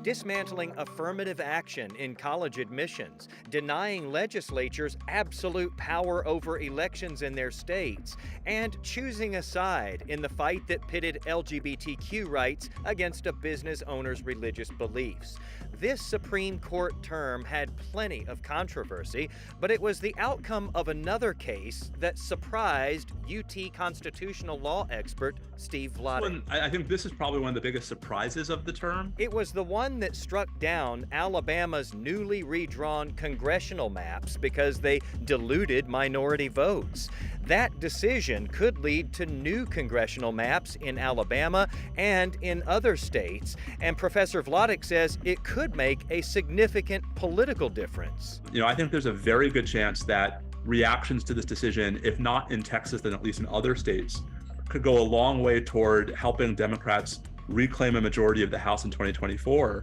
dismantling affirmative action in college admissions, denying legislatures absolute power over elections in their states, and choosing a side in the fight that pitted LGBTQ rights against a business owner's religious beliefs. This Supreme Court term had plenty of controversy, but it was the outcome of another case that surprised UT constitutional law expert Steve Vladeck. I think this is probably one of the biggest surprises of the term. It was the one that struck down Alabama's newly redrawn congressional maps because they diluted minority votes. That decision could lead to new congressional maps in Alabama and in other states, and Professor Vladeck says it could make a significant political difference. I think there's a very good chance that reactions to this decision, if not in Texas, then at least in other states, could go a long way toward helping Democrats reclaim a majority of the House in 2024,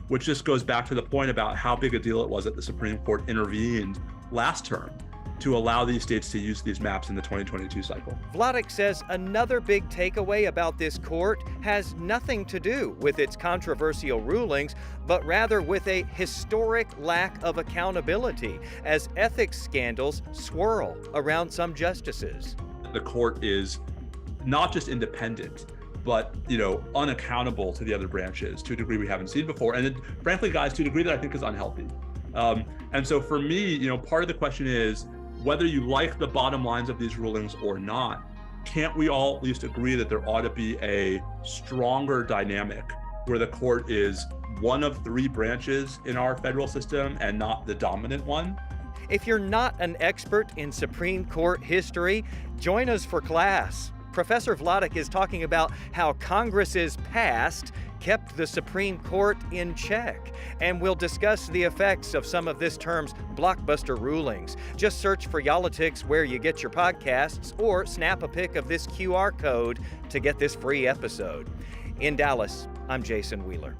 which just goes back to the point about how big a deal it was that the Supreme Court intervened last term to allow these states to use these maps in the 2022 cycle. Vladeck says another big takeaway about this court has nothing to do with its controversial rulings, but rather with a historic lack of accountability as ethics scandals swirl around some justices. The court is not just independent, but unaccountable to the other branches to a degree we haven't seen before. And frankly, guys, to a degree that I think is unhealthy. And so for me, part of the question is, whether you like the bottom lines of these rulings or not, can't we all at least agree that there ought to be a stronger dynamic where the court is one of three branches in our federal system and not the dominant one? If you're not an expert in Supreme Court history, join us for class. Professor Vladeck is talking about how Congress's past kept the Supreme Court in check, and we'll discuss the effects of some of this term's blockbuster rulings. Just search for yall-itics where you get your podcasts, or snap a pic of this QR code to get this free episode. In Dallas, I'm Jason Wheeler.